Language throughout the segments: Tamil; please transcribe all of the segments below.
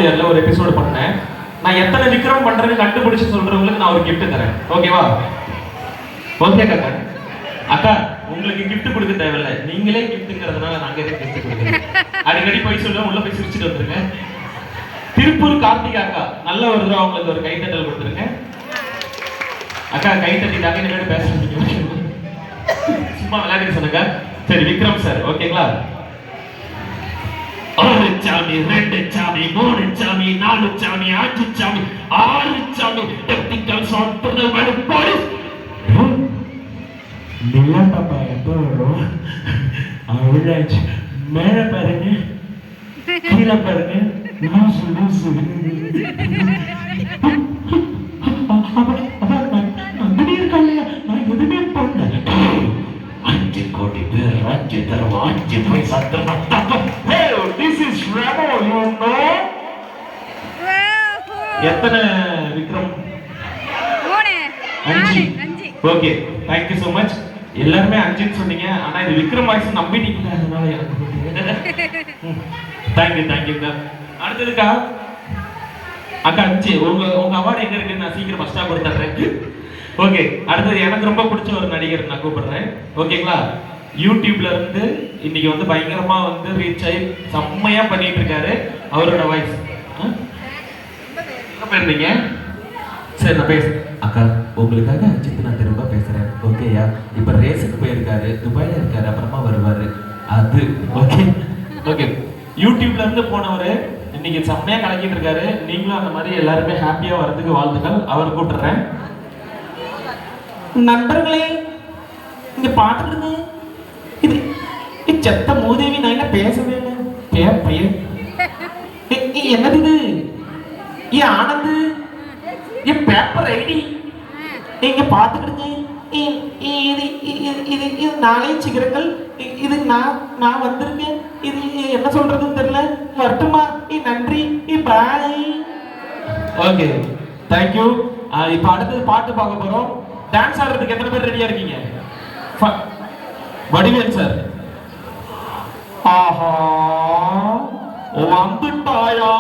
வாத்தியார்ல ஒரு எபிசோடு பண்ணேன். நான் எத்தனை விக்ரம் பண்றேன்னு கண்டுபிடிச்சு சொல்றவங்களுக்கு நான் ஒரு கிஃப்ட் தரேன். ஓகேவா? ஓகே அக்கா. அக்கா உங்களுக்கு கிஃப்ட் கொடுக்க தேவையில்லை, நீங்களே கிஃப்ட்ங்கிறதுனால நாங்க எதுக்கு கிஃப்ட் கொடுக்குறோம்? அடிக்கடி போய் சொல்லுவேன், உள்ள போய் சிரிச்சுட்டு வந்துருங்க. திருப்பூர் கார்த்திகா அக்கா நல்ல ஒரு தடவை அவங்களுக்கு ஒரு கைத்தட்டல் கொடுத்துருங்க. அக்கா கை தட்டிட்டாங்க, இனிமேல் பேசுறீங்க, சும்மா விளையாடி சொன்னங்க. சரி விக்ரம் சார் ஓகேங்களா? ஒரு சாமி, ரெண்டு சாமி, மூணு சாமி, நாலு சாமி, அஞ்சு சாமி, ஆறு சாமி, டெக்னிக்கல் ஷாட் பண்ண போலீஸ் நிலா பாப்பா எப்போ வரும்? அவ்வளோச்சு. மேலே பாருங்க, கீழே பாருங்க, லூசு லூசு. திடீர்காலையா நான் எதுவுமே பண்ணல. 5 கோடி பேர் 5 தடவை 5 பைசா தரணும். This is Ramo, you know? எத்தனை Vikram? 5. Okay, thank you so much. எல்லாருமே 5ன்னு சொன்னீங்க, ஆனா இது விக்ரம் வாய்ஸ் நம்பிட்டீங்க, அதனால எனக்கு thank you அக்கா. அடுத்ததுக்கா அக்கா 5 உங்க அவார்டு எங்க இருக்குன்னு நான் சீக்கிரம் ஃபர்ஸ்டா கொடுத்துறேன். ஓகே, அடுத்தது எனக்கு ரொம்ப பிடிச்ச ஒரு நடிகர் நான் கூப்பிடுறேன். ஓகேங்களா? யூடியூப்ல இருந்து இன்னைக்கு வந்து பயங்கரமா வந்து ரீச் ஆகி செம்மையா பண்ணிட்டு இருக்காரு. அவரோட வாய்ஸ் என்ன பேருந்தீங்க? சரி நான் பேசுறேன். அக்கா உங்களுக்காக அஜித் நான் திரும்ப பேசுறேன். ஓகேயா? இப்ப ரேஸுக்கு போயிருக்காரு, துபாயில இருக்காரு, அப்புறமா வருவாரு. அது ஓகே ஓகே. யூடியூப்ல இருந்து போனவரு இன்னைக்கு செம்மையா கலக்கிட்டு இருக்காரு. நீங்களும் அந்த மாதிரி எல்லாருமே ஹாப்பியா வரதுக்கு வாழ்த்துக்கள். அவர் கூப்பிடுறேன். நண்பர்களே இங்க பாத்துக்கிடுங்க, இது செத்த மூதேவி, நான் என்ன பேசவே இல்லை. பையன் என்னது இது? ஏன் ஆனந்து என் பேப்பர் ஐடி இங்க பாத்துக்கிடுங்க. இது நாளை சிகரங்கள், இது நான் வந்திருக்கேன். இது என்ன சொல்றதுன்னு தெரியல. வரட்டுமா? நன்றி, பாய். Okay thank you. இப்ப அடுத்தது பாட்டு பார்க்க போறோம். டான்ஸ் ஆடுறதுக்கு எத்தனை பேர் ரெடியா இருக்கீங்க? வடிவேல் சார். ஆஹா வந்துட்டாயா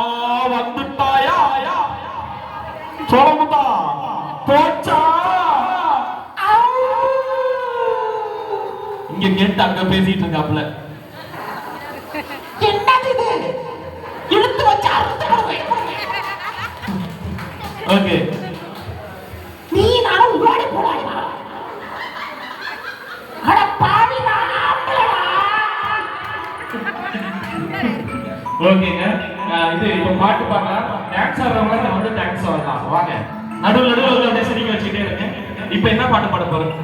வந்துட்டாயா சொல்லுதா போச்சா? இங்க கேட்டு அங்க பேசிட்டு இருக்காப்ல. என்னது இது? இழுத்து வச்சா ஓகே. நீ நானும் ஓடி போடாதா? அட பாவி ஓகேங்க. இது இப்ப பாட்டு பாடலாம். டான்ஸ் ஆடுறவங்க நம்ம வந்து டான்ஸ் ஆடலாம். வாங்க நடுவில் நடுவில் அப்படியே சிரிக்க வச்சுக்கிட்டே இருக்கேன். இப்ப என்ன பாட்டு பாட போறோம்?